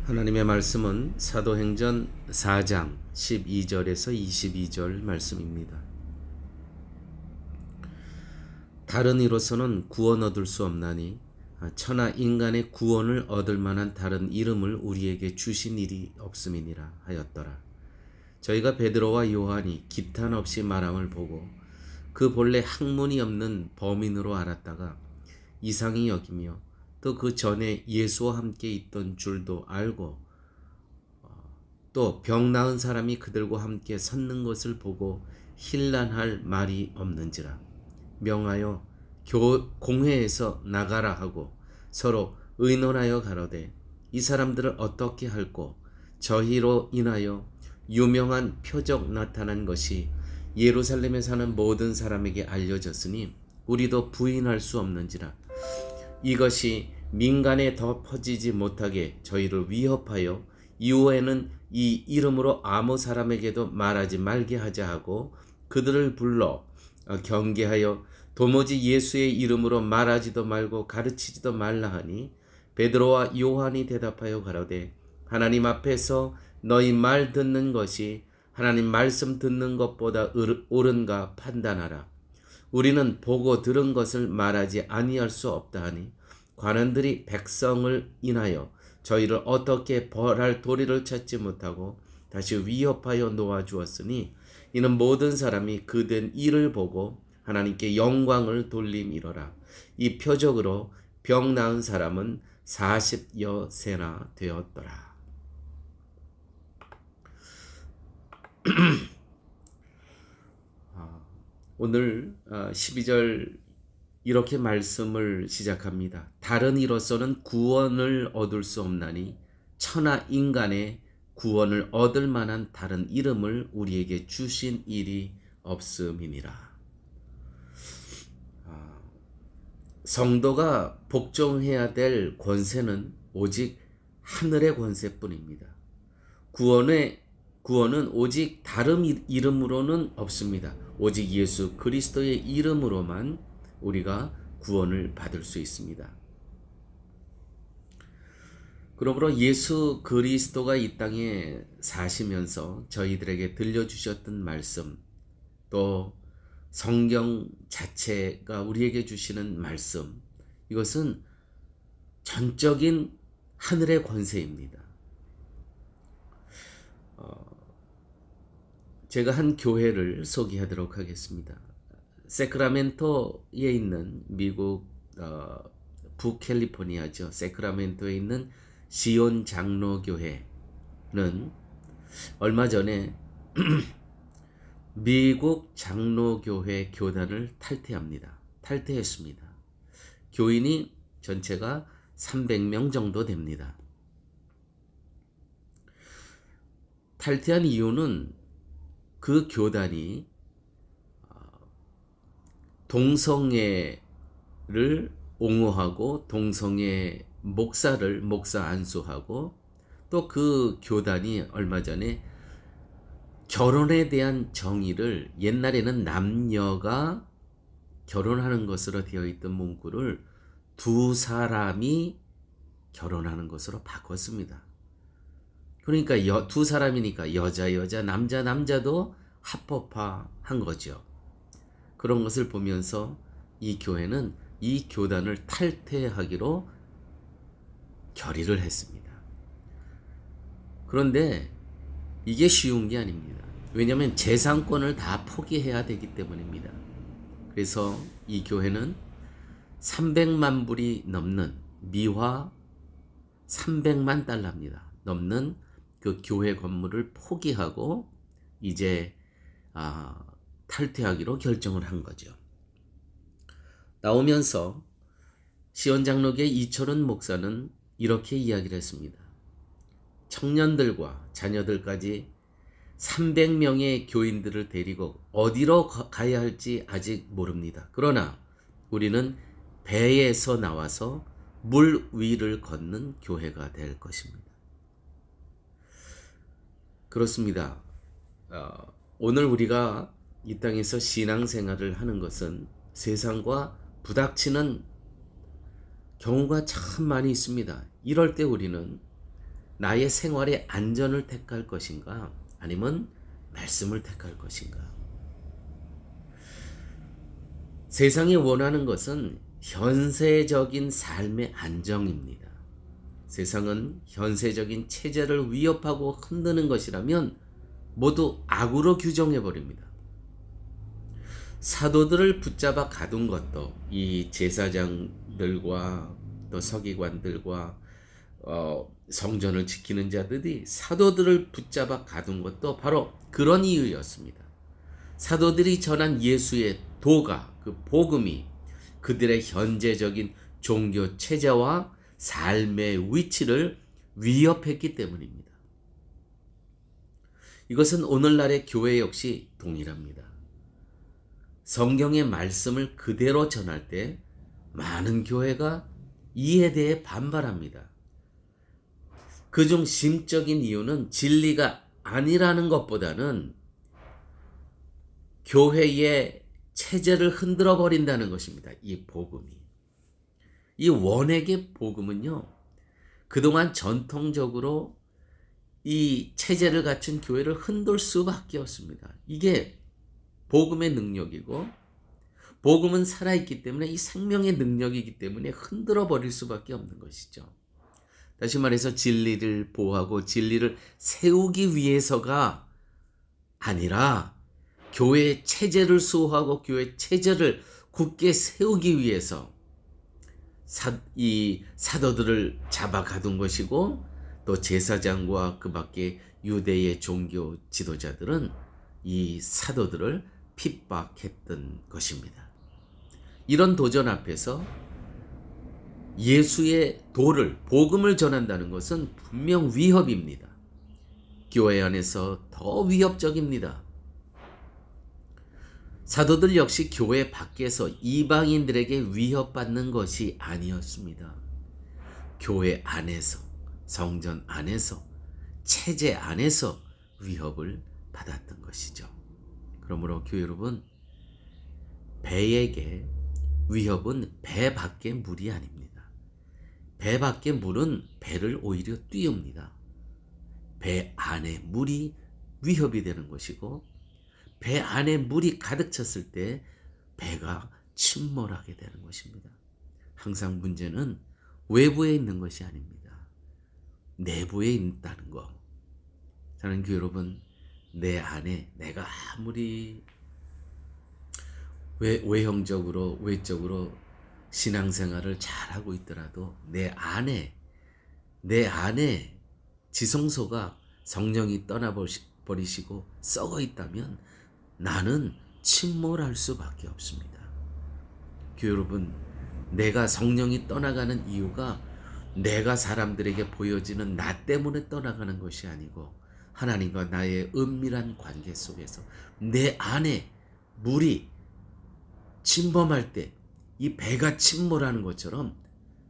하나님의 말씀은 사도행전 4장 12절에서 22절 말씀입니다. 다른 이로서는 구원 얻을 수 없나니 천하 인간의 구원을 얻을 만한 다른 이름을 우리에게 주신 일이 없음이니라 하였더라. 저희가 베드로와 요한이 기탄 없이 말함을 보고 그 본래 학문이 없는 범인으로 알았다가 이상히 여기며 또 그 전에 예수와 함께 있던 줄도 알고 또 병 나은 사람이 그들과 함께 섰는 것을 보고 힐난할 말이 없는지라. 명하여 공회에서 나가라 하고 서로 의논하여 가로되 이 사람들을 어떻게 할꼬? 저희로 인하여 유명한 표적 나타난 것이 예루살렘에 사는 모든 사람에게 알려졌으니 우리도 부인할 수 없는지라. 이것이 민간에 더 퍼지지 못하게 저희를 위협하여 이후에는 이 이름으로 아무 사람에게도 말하지 말게 하자 하고 그들을 불러 경계하여 도무지 예수의 이름으로 말하지도 말고 가르치지도 말라 하니 베드로와 요한이 대답하여 가로되 하나님 앞에서 너희 말 듣는 것이 하나님 말씀 듣는 것보다 옳은가 판단하라. 우리는 보고 들은 것을 말하지 아니할 수 없다 하니 관원들이 백성을 인하여 저희를 어떻게 벌할 도리를 찾지 못하고 다시 위협하여 놓아주었으니 이는 모든 사람이 그된 일을 보고 하나님께 영광을 돌림이로라. 이 표적으로 병 나은 사람은 40여 세나 되었더라. 오늘 12절 이렇게 말씀을 시작합니다. 다른 이로서는 구원을 얻을 수 없나니 천하 인간의 구원을 얻을 만한 다른 이름을 우리에게 주신 일이 없음이니라. 성도가 복종해야 될 권세는 오직 하늘의 권세뿐입니다. 구원은 오직 다른 이름으로는 없습니다. 오직 예수 그리스도의 이름으로만 우리가 구원을 받을 수 있습니다. 그러므로 예수 그리스도가 이 땅에 사시면서 저희들에게 들려주셨던 말씀, 또 성경 자체가 우리에게 주시는 말씀, 이것은 전적인 하늘의 권세입니다. 제가 한 교회를 소개하도록 하겠습니다. 세크라멘토에 있는 미국 북캘리포니아죠. 세크라멘토에 있는 시온 장로교회는 얼마 전에 미국 장로교회 교단을 탈퇴했습니다. 교인이 전체가 300명 정도 됩니다. 탈퇴한 이유는 그 교단이 동성애를 옹호하고 동성애 목사 안수하고 또 그 교단이 얼마 전에 결혼에 대한 정의를 옛날에는 남녀가 결혼하는 것으로 되어 있던 문구를 두 사람이 결혼하는 것으로 바꿨습니다. 그러니까 두 사람이니까 여자 남자도 합법화한 거죠. 그런 것을 보면서 이 교회는 이 교단을 탈퇴하기로 결의를 했습니다. 그런데 이게 쉬운 게 아닙니다. 왜냐하면 재산권을 다 포기해야 되기 때문입니다. 그래서 이 교회는 300만 불이 넘는 미화 300만 달러입니다. 넘는 그 교회 건물을 포기하고 이제 탈퇴하기로 결정을 한 거죠. 나오면서 시온장로교회 이철훈 목사는 이렇게 이야기를 했습니다. 청년들과 자녀들까지 300명의 교인들을 데리고 어디로 가야 할지 아직 모릅니다. 그러나 우리는 배에서 나와서 물 위를 걷는 교회가 될 것입니다. 그렇습니다. 오늘 우리가 이 땅에서 신앙생활을 하는 것은 세상과 부닥치는 경우가 참 많이 있습니다. 이럴 때 우리는 나의 생활의 안전을 택할 것인가? 아니면 말씀을 택할 것인가? 세상이 원하는 것은 현세적인 삶의 안정입니다. 세상은 현세적인 체제를 위협하고 흔드는 것이라면 모두 악으로 규정해 버립니다. 사도들을 붙잡아 가둔 것도 이 제사장들과 또 서기관들과 성전을 지키는 자들이 사도들을 붙잡아 가둔 것도 바로 그런 이유였습니다. 사도들이 전한 예수의 도가, 그 복음이 그들의 현재적인 종교 체제와 삶의 위치를 위협했기 때문입니다. 이것은 오늘날의 교회 역시 동일합니다. 성경의 말씀을 그대로 전할 때 많은 교회가 이에 대해 반발합니다. 그중 심적인 이유는 진리가 아니라는 것보다는 교회의 체제를 흔들어 버린다는 것입니다. 이 복음이. 이 원액의 복음은요, 그동안 전통적으로 이 체제를 갖춘 교회를 흔들 수밖에 없습니다. 이게 복음의 능력이고, 복음은 살아있기 때문에 이 생명의 능력이기 때문에 흔들어 버릴 수밖에 없는 것이죠. 다시 말해서 진리를 보호하고 진리를 세우기 위해서가 아니라 교회의 체제를 수호하고 교회 체제를 굳게 세우기 위해서 이 사도들을 잡아 가둔 것이고, 또 제사장과 그 밖에 유대의 종교 지도자들은 이 사도들을 핍박했던 것입니다. 이런 도전 앞에서 예수의 도를, 복음을 전한다는 것은 분명 위협입니다. 교회 안에서 더 위협적입니다. 사도들 역시 교회 밖에서 이방인들에게 위협받는 것이 아니었습니다. 교회 안에서, 성전 안에서, 체제 안에서 위협을 받았던 것이죠. 그러므로 교회 여러분, 배에게 위협은 배 밖의 물이 아닙니다. 배 밖의 물은 배를 오히려 띄웁니다. 배 안에 물이 위협이 되는 것이고, 배 안에 물이 가득 찼을 때 배가 침몰하게 되는 것입니다. 항상 문제는 외부에 있는 것이 아닙니다. 내부에 있다는 것. 사랑하는 교회 여러분, 내 안에 내가 아무리 외형적으로, 외적으로 신앙생활을 잘하고 있더라도 내 안에 지성소가 성령이 떠나버리시고 썩어 있다면 나는 침몰할 수밖에 없습니다. 교회 여러분, 내가 성령이 떠나가는 이유가 내가 사람들에게 보여지는 나 때문에 떠나가는 것이 아니고 하나님과 나의 은밀한 관계 속에서 내 안에 물이 침범할 때 이 배가 침몰하는 것처럼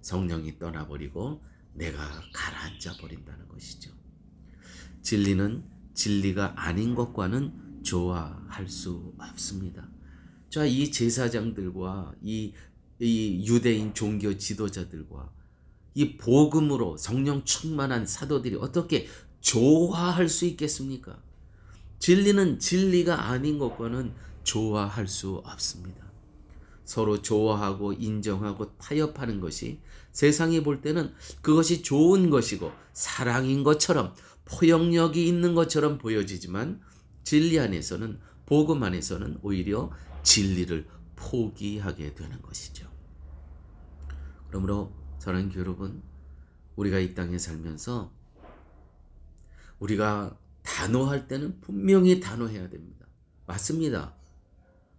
성령이 떠나버리고 내가 가라앉아 버린다는 것이죠. 진리는 진리가 아닌 것과는 조화할 수 없습니다. 자, 이 제사장들과 이 유대인 종교 지도자들과 이 복음으로 성령 충만한 사도들이 어떻게 조화할 수 있겠습니까? 진리는 진리가 아닌 것과는 조화할 수 없습니다. 서로 조화하고 인정하고 타협하는 것이 세상이 볼 때는 그것이 좋은 것이고 사랑인 것처럼, 포용력이 있는 것처럼 보여지지만 진리 안에서는, 복음 안에서는 오히려 진리를 포기하게 되는 것이죠. 그러므로 사랑하는 교회 여러분, 우리가 이 땅에 살면서 우리가 단호할 때는 분명히 단호해야 됩니다. 맞습니다.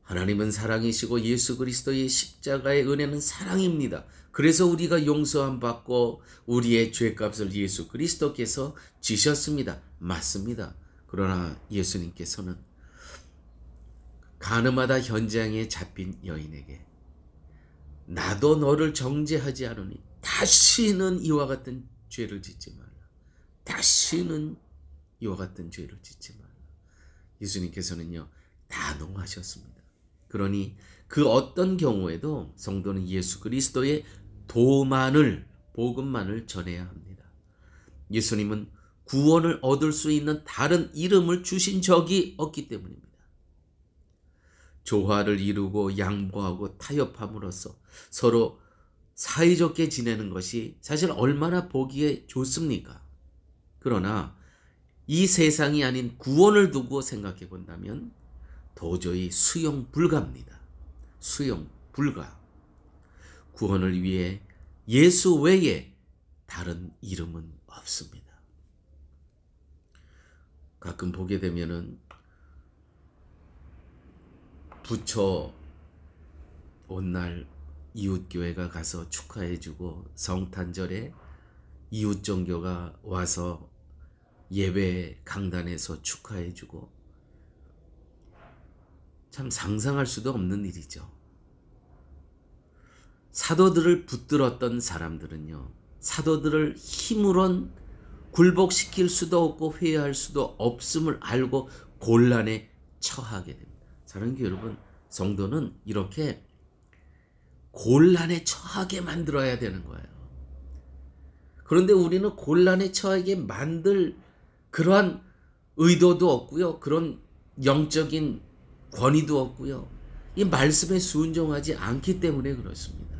하나님은 사랑이시고 예수 그리스도의 십자가의 은혜는 사랑입니다. 그래서 우리가 용서함 받고 우리의 죄값을 예수 그리스도께서 지셨습니다. 맞습니다. 그러나 예수님께서는 가늠하다 현장에 잡힌 여인에게 나도 너를 정죄하지 않으니 다시는 이와 같은 죄를 짓지 말라. 다시는 이와 같은 죄를 짓지 말라. 예수님께서는요, 단호하셨습니다. 그러니 그 어떤 경우에도 성도는 예수 그리스도의 도만을, 복음만을 전해야 합니다. 예수님은 구원을 얻을 수 있는 다른 이름을 주신 적이 없기 때문입니다. 조화를 이루고 양보하고 타협함으로써 서로 사이좋게 지내는 것이 사실 얼마나 보기에 좋습니까? 그러나 이 세상이 아닌 구원을 두고 생각해 본다면 도저히 수용 불가입니다. 수용 불가. 구원을 위해 예수 외에 다른 이름은 없습니다. 가끔 보게 되면은 부처 온 날 이웃교회가 가서 축하해주고 성탄절에 이웃종교가 와서 예배 강단에서 축하해주고 참 상상할 수도 없는 일이죠. 사도들을 붙들었던 사람들은요, 사도들을 힘으론 굴복시킬 수도 없고 회개할 수도 없음을 알고 곤란에 처하게 됩니다. 사랑하는 여러분, 성도는 이렇게 곤란에 처하게 만들어야 되는 거예요. 그런데 우리는 곤란에 처하게 만들 그러한 의도도 없고요. 그런 영적인 권위도 없고요. 이 말씀에 순종하지 않기 때문에 그렇습니다.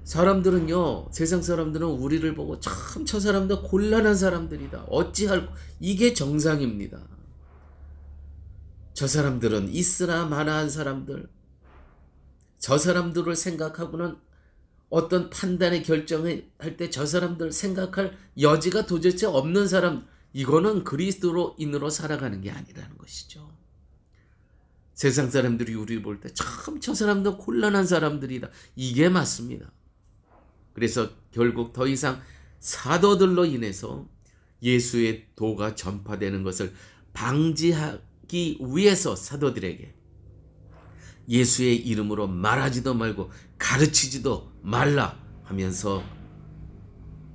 사람들은요, 세상 사람들은 우리를 보고 참 저 사람도 곤란한 사람들이다. 어찌할, 이게 정상입니다. 저 사람들은 있으나 마나한 사람들, 저 사람들을 생각하고는 어떤 판단의 결정을 할 때 저 사람들 생각할 여지가 도대체 없는 사람, 이거는 그리스도인으로 살아가는 게 아니라는 것이죠. 세상 사람들이 우리를 볼 때 참 저 사람도 곤란한 사람들이다. 이게 맞습니다. 그래서 결국 더 이상 사도들로 인해서 예수의 도가 전파되는 것을 방지하기 위해서 사도들에게 예수의 이름으로 말하지도 말고 가르치지도 말라 하면서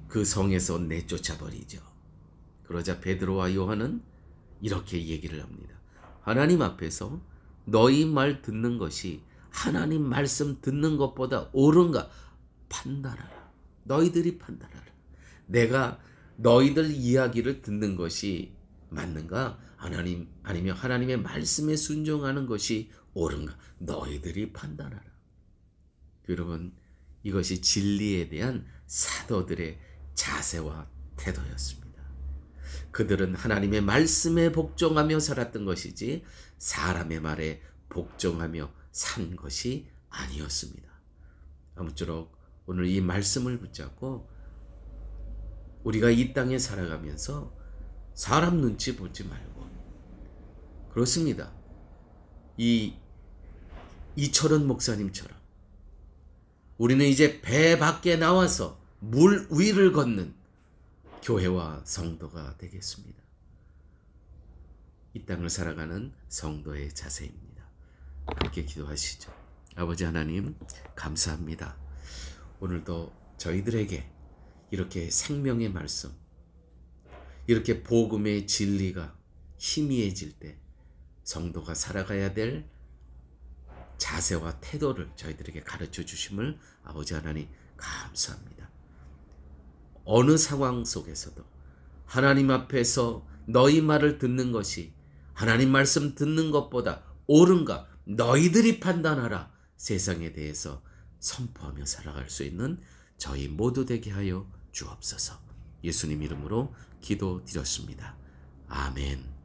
그 성에서 내쫓아 버리죠. 그러자 베드로와 요한은 이렇게 얘기를 합니다. 하나님 앞에서 너희 말 듣는 것이 하나님 말씀 듣는 것보다 옳은가 판단하라. 너희들이 판단하라. 내가 너희들 이야기를 듣는 것이 맞는가? 하나님 아니면 하나님의 말씀에 순종하는 것이 옳은가? 너희들이 판단하라. 여러분, 이것이 진리에 대한 사도들의 자세와 태도였습니다. 그들은 하나님의 말씀에 복종하며 살았던 것이지 사람의 말에 복종하며 산 것이 아니었습니다. 아무쪼록 오늘 이 말씀을 붙잡고 우리가 이 땅에 살아가면서 사람 눈치 보지 말고, 그렇습니다. 이철원 목사님처럼 우리는 이제 배 밖에 나와서 물 위를 걷는 교회와 성도가 되겠습니다. 이 땅을 살아가는 성도의 자세입니다. 함께 기도하시죠. 아버지 하나님, 감사합니다. 오늘도 저희들에게 이렇게 생명의 말씀, 이렇게 복음의 진리가 희미해질 때 성도가 살아가야 될 자세와 태도를 저희들에게 가르쳐 주심을 아버지 하나님 감사합니다. 어느 상황 속에서도 하나님 앞에서 너희 말을 듣는 것이 하나님 말씀 듣는 것보다 옳은가 너희들이 판단하라. 세상에 대해서 선포하며 살아갈 수 있는 저희 모두 되게 하여 주옵소서. 예수님 이름으로 기도드렸습니다. 아멘.